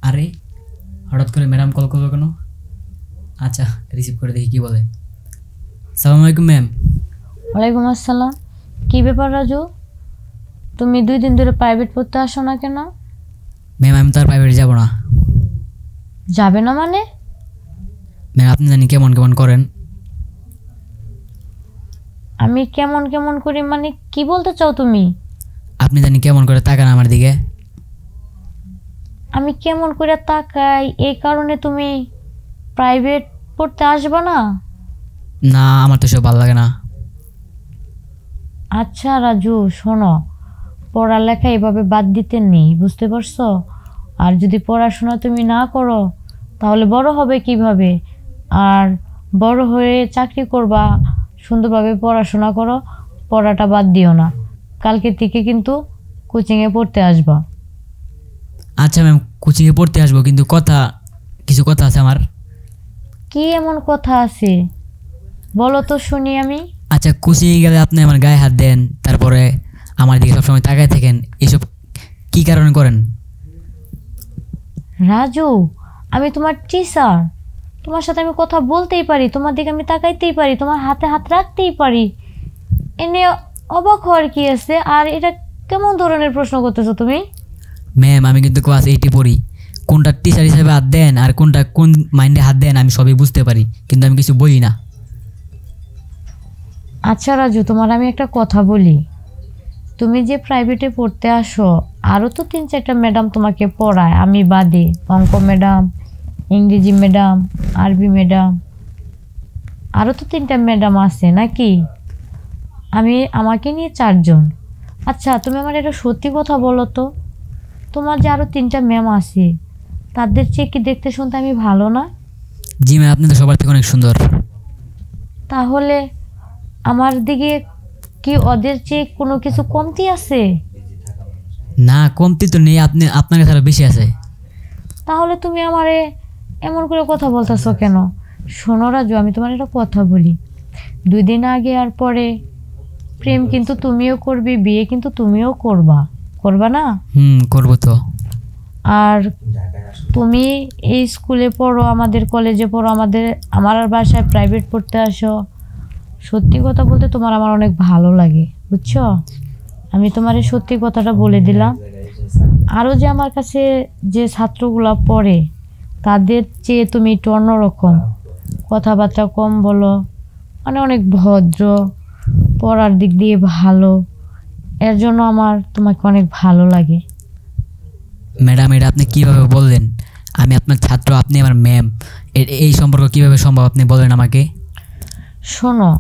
আরে হঠাৎ করে ম্যাডাম কল করলো কেন? আচ্ছা, রিসিভ করে দেখি কি বলে। সালাম আলাইকুম ম্যাম। ওয়ালাইকুম আসসালাম। কি ব্যাপার রাজু, তুমি 2 দিন ধরে প্রাইভেট পড়তে আসো না কেন? ম্যাম আমি তো আর প্রাইভেটে যাবো না। যাবে না মানে? ম্যাম আপনি জানি কেমন কেমন করেন। আমি কেমন কেমন করি মানে কি বলতে চাও তুমি? আপনি জানি কেমন করে তাকান আমার দিকে। আমি কেমন করে তাকাই এই কারণে তুমি প্রাইভেট পড়তে আসবে না? না, আমার তো সব ভালো লাগে না। আচ্ছা রাজু শোনো, পড়ালেখা এভাবে বাদ দিতে নেই, বুঝতে পারছো? আর যদি পড়াশোনা তুমি না করো তাহলে বড় হবে কিভাবে? আর বড় হয়ে চাকরি করবা, সুন্দরভাবে পড়াশোনা করো, পড়াটা বাদ দিও না। কালকে থেকে কিন্তু কোচিংয়ে পড়তে আসবা। আচ্ছা ম্যাম, কোচিংয়ে পড়তে আসবো, কিন্তু কিছু কথা আছে আমার। কি এমন কথা আছে বলো তো শুনি আমি। আচ্ছা, কোচিংয়ে গেলে আপনি আমার গায়ে হাত দেন, তারপরে আমার দিকে সবসময় তাকায় থাকেন, এসব কি কারণে করেন? রাজু, আমি তোমার টিচার, তোমার সাথে আমি কথা বলতেই পারি, তোমার দিকে আমি তাকাইতেই পারি, তোমার হাতে হাত রাখতেই পারি, এনে অবাক হওয়ার কি আছে? আর এটা কেমন ধরনের প্রশ্ন করতেছো তুমি? ম্যাম আমি কিন্তু ক্লাস 8-এ পড়ি। কোনটা টিচার হিসেবে হাত দেন আর কোনটা কোন মাইন্ডে হাত দেন আমি সবই বুঝতে পারি, কিন্তু আমি কিছু বলি না। আচ্ছা রাজু, তোমার আমি একটা কথা বলি, তুমি যে প্রাইভেটে পড়তে আসো আরও তো 3-4টা ম্যাডাম তোমাকে পড়ায় আমি বাদে। অঙ্ক ম্যাডাম, ইংরেজি ম্যাডাম, আরবি ম্যাডাম, আরও তো 3টা ম্যাডাম আছে নাকি? আমাকে নিয়ে 4জন। আচ্ছা তুমি আমার একটা সত্যি কথা বলো তো, তোমার যে আরও 3টা ম্যাম আছে তাদের চেয়ে কি দেখতে শুনতে আমি ভালো না? জি ম্যাম, আপনি তো সবার থেকে অনেক সুন্দর। তাহলে আমার দিকে কি ওদের চেয়ে কোনো কিছু কমতি আছে? না, কমতি তো নেই, আপনার কাছে আরো বেশি আছে। তাহলে তুমি আমারে এমন করে কথা বলতেছো কেন? শোনো রাজু, আমি তোমার একটা কথা বলি, 2 দিন আগে আর পরে প্রেম কিন্তু তুমিও করবে, বিয়ে কিন্তু তুমিও করবা, করবা না? করবো তো। আর তুমি এই স্কুলে পড়ো, আমাদের কলেজে পড়ো, আমার বাসায় প্রাইভেট পড়তে আসো, সত্যি কথা বলতে তোমার আমার অনেক ভালো লাগে, বুঝছো? আমি তোমার এই সত্যি কথাটা বলে দিলাম। আরও যে আমার কাছে যে ছাত্রগুলা পড়ে তাদের চেয়ে তুমি একটু অন্যরকম, কথাবার্তা কম বলো, মানে অনেক ভদ্র, পড়ার দিক দিয়ে ভালো, এর জন্য আমার তোমাকে অনেক ভালো লাগে। ম্যাডাম এটা আপনি কিভাবে বললেন? আমি আপনার ছাত্র, আপনি আমার ম্যাম, এই সম্পর্ক কিভাবে সম্ভব আপনি বলেন আমাকে। শোনো,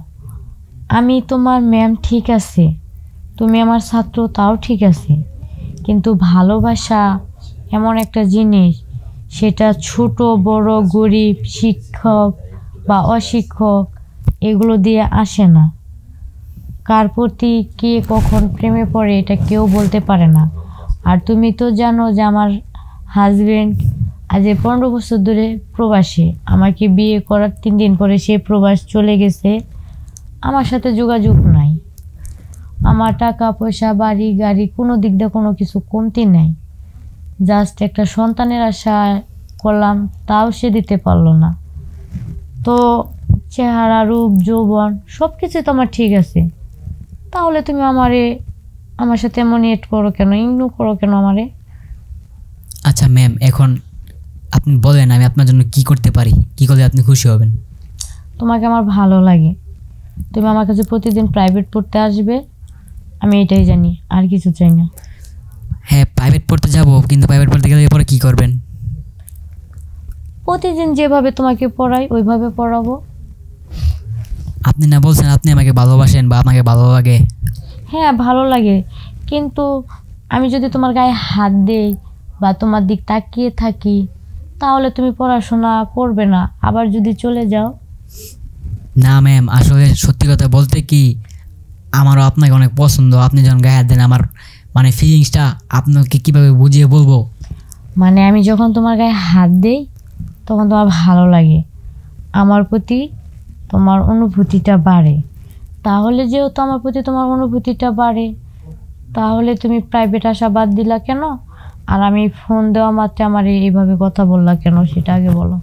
আমি তোমার ম্যাম ঠিক আছে, তুমি আমার ছাত্র তাও ঠিক আছে, কিন্তু ভালোবাসা এমন একটা জিনিস, সেটা ছোট বড় গরিব শিক্ষক বা অশিক্ষক এগুলো দিয়ে আসে না। কার প্রতি কে কখন প্রেমে পড়ে এটা কেউ বলতে পারে না। আর তুমি তো জানো যে আমার হাজবেন্ড আজ 15 বছর ধরে প্রবাসী, আমাকে বিয়ে করার 3 দিন পরে সে প্রবাস চলে গেছে, আমার সাথে যোগাযোগ নাই। আমার টাকা পয়সা বাড়ি গাড়ি কোনো দিক দিয়ে কোনো কিছু কমতি নাই, জাস্ট একটা সন্তানের আশা করলাম, তাও সে দিতে পারলো না। তো চেহারা রূপ যৌবন সব কিছুই তো আমার ঠিক আছে, তাহলে তুমি আমার সাথে এমন এড করো কেন, ইগনোর করো কেন আমারে? আচ্ছা ম্যাম, এখন আপনি বলেন আমি আপনার জন্য কি করতে পারি, কি করলে আপনি খুশি হবেন? তোমাকে আমার ভালো লাগে, তুমি আমার কাছে প্রতিদিন প্রাইভেট পড়তে আসবে, আমি এটাই জানি, আর কিছু চাই না। হ্যাঁ, প্রাইভেট পড়তে যাব, কিন্তু প্রাইভেট পড়তে গেলে পরে কি করবেন? প্রতিদিন যেভাবে তোমাকে পড়াই ওইভাবে পড়াবো। আপনি না বলছেন আপনি আমাকে ভালোবাসেন বা আমাকে ভালো লাগে? হ্যাঁ ভালো লাগে, কিন্তু আমি যদি তোমার গায়ে হাত দেই বা তোমার দিক তাকিয়ে থাকি তাহলে তুমি পড়াশোনা করবে না, আবার যদি চলে যাও। না ম্যাম, আসলে সত্যি কথা বলতে কি, আমারও আপনাকে অনেক পছন্দ। আপনি যখন গায়ে হাত দেন আমার মানে ফিলিংসটা আপনাকে কিভাবে বুঝিয়ে বলবো? মানে আমি যখন তোমার গায়ে হাত দেই তখন তোমার ভালো লাগে, আমার প্রতি তোমার অনুভূতিটা বাড়ে। তাহলে যেহেতু আমার প্রতি তোমার অনুভূতিটা বাড়ে, তাহলে তুমি প্রাইভেট আসা বাদ দিলা কেন? আর আমি ফোন দেওয়া মাত্র আমার এইভাবে কথা বললা কেন সেটা আগে বলো।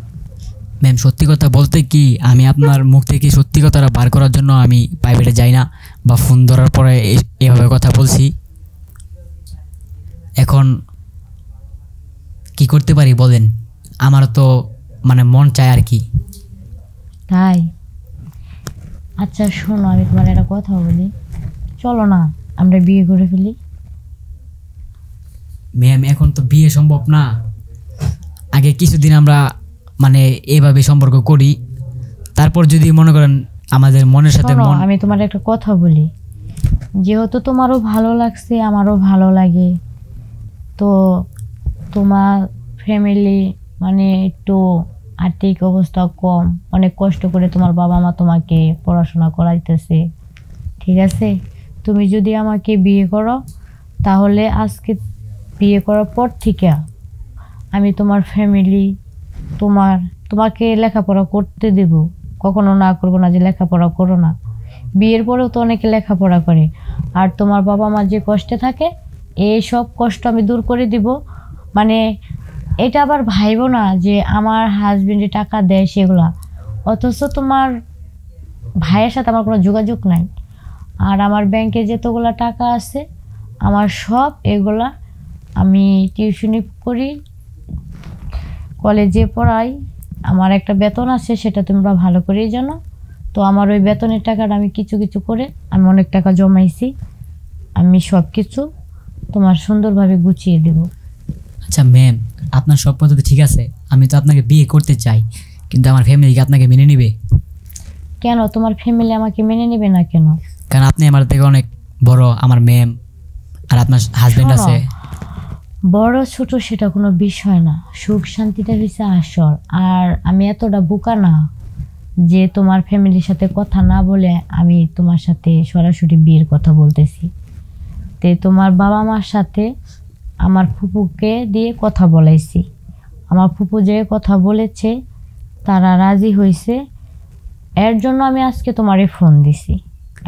ম্যাম সত্যি কথা বলতে কি আমি আপনার মুখ থেকে সত্যি কথাটা বার করার জন্য আমি প্রাইভেটে যাই না বা ফোন ধরার পরে এভাবে কথা বলছি। এখন কি করতে পারি বলেন, আমার তো মানে মন চায় আর কি। তাই আচ্ছা শোনো, আমি তোমার একটা কথা বলি, চলো না আমরা বিয়ে করে ফেলি। ম্যাম এখন তো বিয়ে সম্ভব না, আগে কিছুদিন আমরা মানে এইভাবে সম্পর্ক করি, তারপর যদি মনে করেন আমাদের মনের সাথে শোনো, মন। আমি তোমার একটা কথা বলি, যেহেতু তোমারও ভালো লাগছে আমারও ভালো লাগে, তো তোমার ফ্যামিলি মানে একটু আর্থিক অবস্থা কম, অনেক কষ্ট করে তোমার বাবা মা তোমাকে পড়াশোনা করাইতেছে, ঠিক আছে? তুমি যদি আমাকে বিয়ে করো তাহলে আজকে বিয়ে করার পর থেকে আমি তোমার ফ্যামিলি তোমাকে লেখাপড়া করতে দেব, কখনো না করবো না যে লেখাপড়া করো না। বিয়ের পরেও তো অনেকে লেখাপড়া করে, আর তোমার বাবা মা যে কষ্টে থাকে এই সব কষ্ট আমি দূর করে দিব। মানে এটা আবার ভাইবো না যে আমার হাজবেন্ডে টাকা দেয় সেগুলা, অথচ তোমার ভাইয়ের সাথে আমার কোনো যোগাযোগ নাই। আর আমার ব্যাংকে যতগুলা টাকা আছে আমার সব এগুলা আমি টিউশনি করি, কলেজে পড়াই, আমার একটা বেতন আছে সেটা তোমরা ভালো করেই জানো। তো আমার ওই বেতনের টাকাটা আমি কিছু কিছু করে আমি অনেক টাকা জমাইছি, আমি সব কিছু তোমার সুন্দরভাবে গুছিয়ে দেব। আচ্ছা ম্যাম আপনার সব কথা তো ঠিক আছে, আমি তো আপনাকে বিয়ে করতে চাই, কিন্তু আমার ফ্যামিলি কি আপনাকে মেনে নেবে? কেন তোমার ফ্যামিলি আমাকে মেনে নেবে না কেন? কারণ আপনি আমার থেকে অনেক বড়, আমার ম্যাম, আর আপনার হাজবেন্ড শোনো, আছে। বড় ছোট সেটা কোনো বিষয় না, সুখ শান্তিটা হচ্ছে আসল। আর আমি এতটা বোকা না যে তোমার ফ্যামিলির সাথে কথা না বলে আমি তোমার সাথে সরাসরি বিয়ের কথা বলতেছি। তে তোমার বাবা মার সাথে আমার ফুপুকে দিয়ে কথা বলাইছি, আমার ফুপু যে কথা বলেছে তারা রাজি হয়েছে, এর জন্য আমি আজকে তোমারে ফোন দিছি।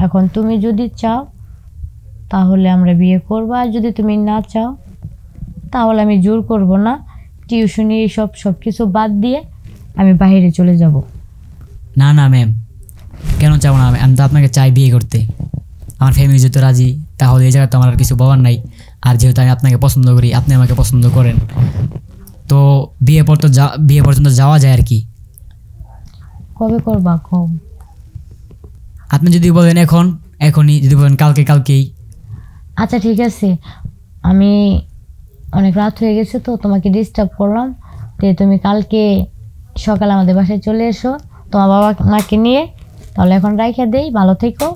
এখন তুমি যদি চাও তাহলে আমরা বিয়ে করবো, আর যদি তুমি না চাও তাহলে আমি জোর করব না, টিউশনি সব কিছু বাদ দিয়ে আমি বাইরে চলে যাব। না না ম্যাম, কেন চাও না? আমি তো আপনাকে চাই বিয়ে করতে, আমার ফ্যামিলি যেহেতু রাজি তাহলে এই জায়গায় তো আমার আর কিছু বলার নাই। আর যেহেতু আমি আপনাকে পছন্দ করি, আপনি আমাকে পছন্দ করেন, তো বিয়ে পর্যন্ত যাওয়া যায় আর কি। কবে করবা কম? আপনি যদি বলেন এখনই, যদি বলেন কালকেই। আচ্ছা ঠিক আছে, আমি অনেক রাত হয়ে গেছে তো তোমাকে ডিস্টার্ব করলাম, তো তুমি কালকে সকালে আমাদের বাসায় চলে এসো তোমার বাবা মাকে নিয়ে। তাহলে এখন রাইখা দেই, ভালো থেকো।